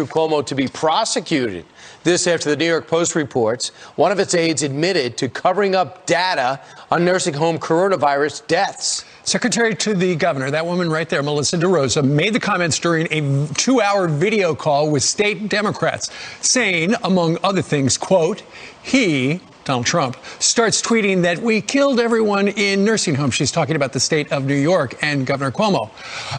Cuomo to be prosecuted. This after the New York Post reports one of its aides admitted to covering up data on nursing home coronavirus deaths. Secretary to the governor, that woman right there, Melissa DeRosa, made the comments during a 2-hour video call with state Democrats, saying, among other things, quote, he, Donald Trump, starts tweeting that we killed everyone in nursing homes. She's talking about the state of New York and Governor Cuomo.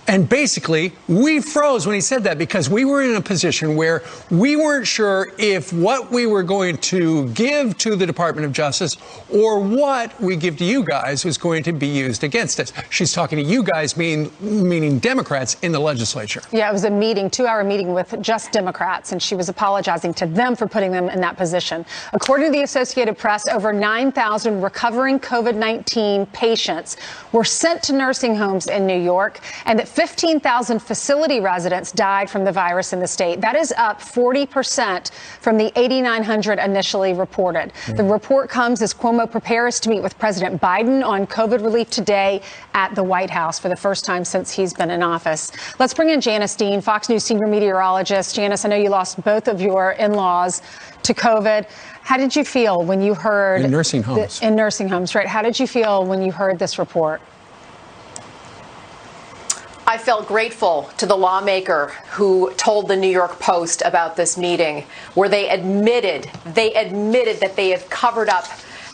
And basically, we froze when he said that because we were in a position where we weren't sure if what we were going to give to the Department of Justice or what we give to you guys was going to be used against us. She's talking to you guys, meaning Democrats in the legislature. Yeah, it was a meeting, 2-hour meeting with just Democrats, and she was apologizing to them for putting them in that position. According to the Associated Press, over 9,000 recovering COVID-19 patients were sent to nursing homes in New York, and that 15,000 facility residents died from the virus in the state. That is up 40% from the 8,900 initially reported. The report comes as Cuomo prepares to meet with President Biden on COVID relief today at the White House for the first time since he's been in office. Let's bring in Janice Dean, Fox News senior meteorologist. Janice, I know you lost both of your in-laws to COVID. How did you feel when you heard... In nursing homes. In nursing homes, right. How did you feel when you heard this report? I felt grateful to the lawmaker who told the New York Post about this meeting, where they admitted that they have covered up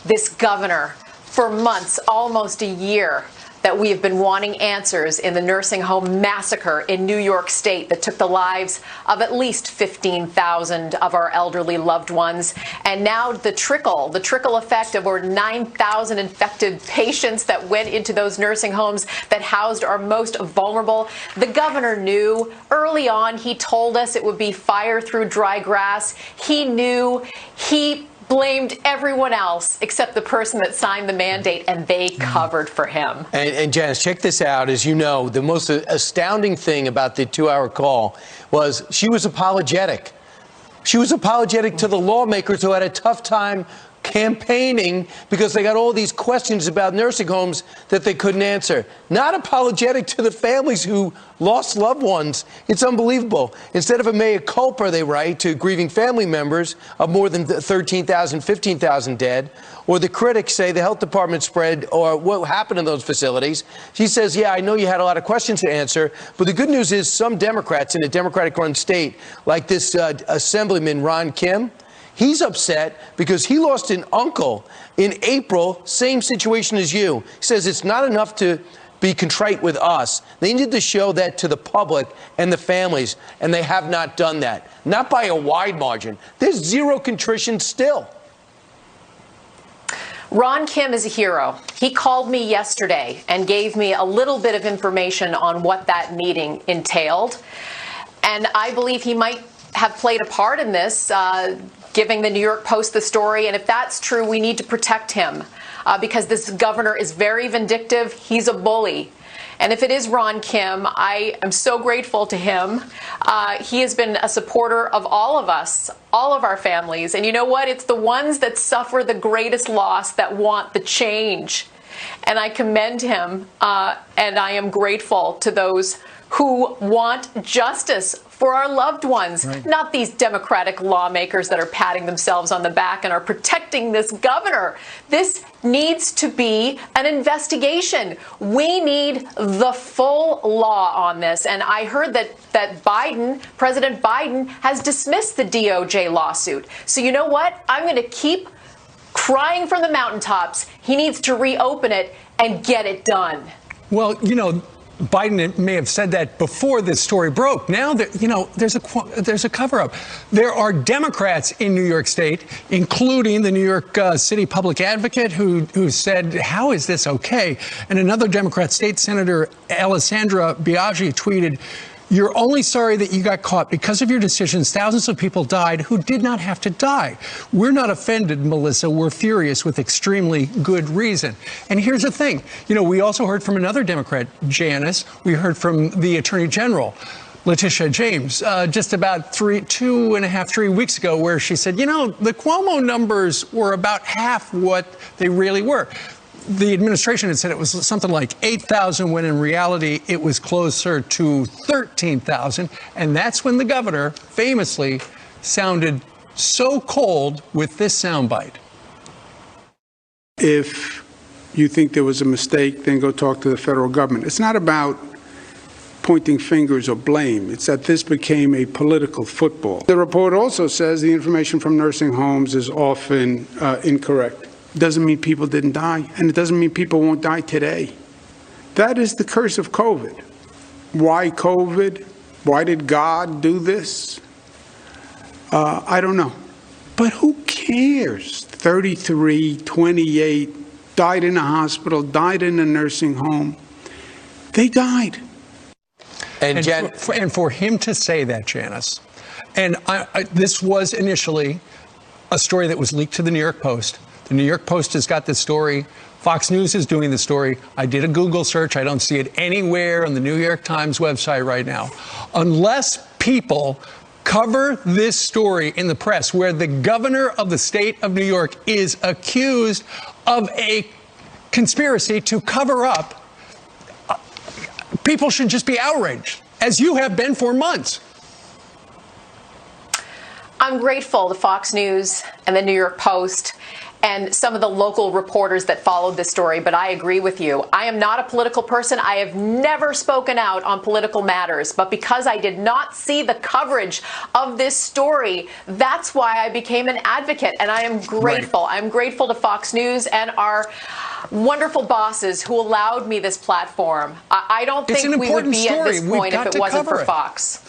this governor for months, almost a year, that we have been wanting answers in the nursing home massacre in New York State that took the lives of at least 15,000 of our elderly loved ones. And now the trickle effect of over 9,000 infected patients that went into those nursing homes that housed our most vulnerable. The governor knew early on. He told us it would be fire through dry grass. He knew. He blamed everyone else except the person that signed the mandate, and they covered for him. And Janice, check this out. As you know, the most astounding thing about the 2-hour call was she was apologetic. She was apologetic to the lawmakers who had a tough time campaigning because they got all these questions about nursing homes that they couldn't answer. Not apologetic to the families who lost loved ones. It's unbelievable. Instead of a mea culpa, they write, to grieving family members of more than 13,000, 15,000 dead, or the critics say the health department spread or what happened in those facilities. She says, yeah, I know you had a lot of questions to answer, but the good news is some Democrats in a Democratic-run state, like this Assemblyman Ron Kim, he's upset because he lost an uncle in April, same situation as you. He says it's not enough to be contrite with us. They need to show that to the public and the families, and they have not done that. Not by a wide margin. There's zero contrition still. Ron Kim is a hero. He called me yesterday and gave me a little bit of information on what that meeting entailed. And I believe he might have played a part in this, giving the New York Post the story. And if that's true, we need to protect him because this governor is very vindictive. He's a bully. And if it is Ron Kim, I am so grateful to him. He has been a supporter of all of us, all of our families. And you know what? It's the ones that suffer the greatest loss that want the change. And I commend him, and I am grateful to those who want justice for our loved ones, right. Not these Democratic lawmakers that are patting themselves on the back and are protecting this governor. This needs to be an investigation. We need the full law on this. And I heard that President Biden has dismissed the DOJ lawsuit. So you know what? I'm going to keep crying from the mountaintops. He needs to reopen it and get it done. Well, you know, Biden may have said that before this story broke. Now, there's a cover-up. There are Democrats in New York State, including the New York City public advocate, who said, how is this okay? And another Democrat, State Senator Alessandra Biaggi, tweeted, you're only sorry that you got caught. Because of your decisions, thousands of people died who did not have to die. We're not offended, Melissa. We're furious with extremely good reason. And here's the thing. You know, we also heard from another Democrat, Janice. We heard from the Attorney General, Letitia James, just about 3 weeks ago, where she said, you know, the Cuomo numbers were about half what they really were. the administration had said it was something like 8,000, when in reality it was closer to 13,000. And that's when the governor famously sounded so cold with this soundbite. If you think there was a mistake, then go talk to the federal government. It's not about pointing fingers or blame. It's that this became a political football. The report also says the information from nursing homes is often incorrect. It doesn't mean people didn't die, and it doesn't mean people won't die today. That is the curse of COVID. Why COVID? Why did God do this? I don't know. But who cares? 33, 28, died in a hospital, died in a nursing home. They died. And for him to say that, Janice, and this was initially a story that was leaked to the New York Post. The New York Post has got this story. Fox News is doing the story. I did a Google search. I don't see it anywhere on the New York Times website right now. Unless people cover this story in the press, where the governor of the state of New York is accused of a conspiracy to cover up, people should just be outraged, as you have been for months. I'm grateful to Fox News and the New York Post and some of the local reporters that followed this story, but I agree with you. I am not a political person. I have never spoken out on political matters, but because I did not see the coverage of this story, that's why I became an advocate, and I am grateful. Right. I'm grateful to Fox News and our wonderful bosses who allowed me this platform. I don't think we would be at this point if it wasn't for Fox.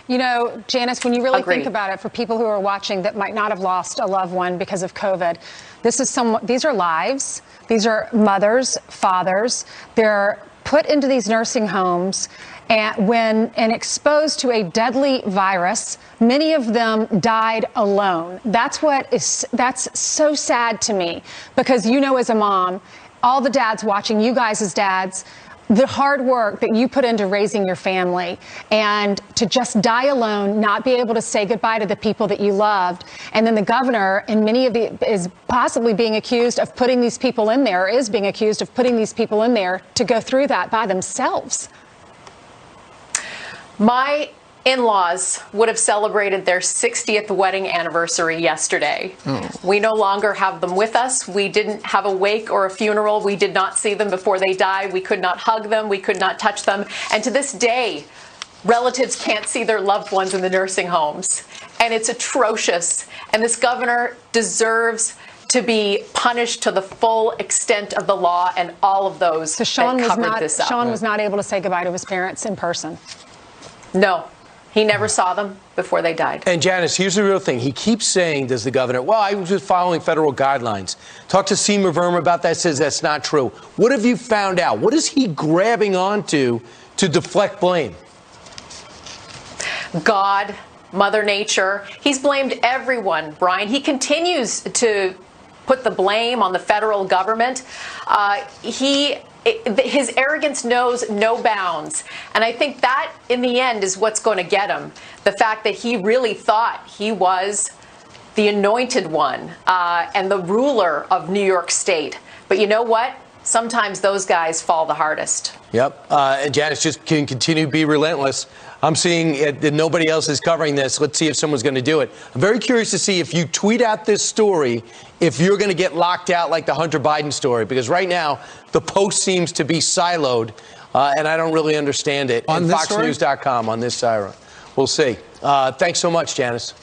You know, Janice, when you really Agreed. think about it, for people who are watching that might not have lost a loved one because of COVID, these are lives. These are mothers, fathers. They're put into these nursing homes and exposed to a deadly virus. Many of them died alone. That's so sad to me, because, you know, as a mom, all the dads watching, you guys as dads, the hard work that you put into raising your family, and to just die alone, not be able to say goodbye to the people that you loved. And then the governor, and is possibly being accused of putting these people in there, or is being accused of putting these people in there to go through that by themselves. My in-laws would have celebrated their 60th wedding anniversary yesterday. We no longer have them with us. We didn't have a wake or a funeral. We did not see them before they died. We could not hug them. We could not touch them. And to this day, relatives can't see their loved ones in the nursing homes. And it's atrocious. And this governor deserves to be punished to the full extent of the law, and all of those that covered this up. Sean was not able to say goodbye to his parents in person. No. He never saw them before they died. And Janice, here's the real thing. He keeps saying, does the governor, well, I was just following federal guidelines. Talk to Seema Verma about that, says that's not true. What have you found out? What is he grabbing onto to deflect blame? God, Mother Nature. He's blamed everyone, Brian. He continues to put the blame on the federal government. His arrogance knows no bounds. And I think that, in the end, is what's going to get him. The fact that he really thought he was the anointed one and the ruler of New York State. But you know what? Sometimes those guys fall the hardest. Yep. And Janice just can continue to be relentless. I'm seeing that nobody else is covering this. Let's see if someone's going to do it. I'm very curious to see, if you tweet out this story, if you're going to get locked out like the Hunter Biden story, because right now the Post seems to be siloed, and I don't really understand it. On and this FoxNews.com on this siren. We'll see. Thanks so much, Janice.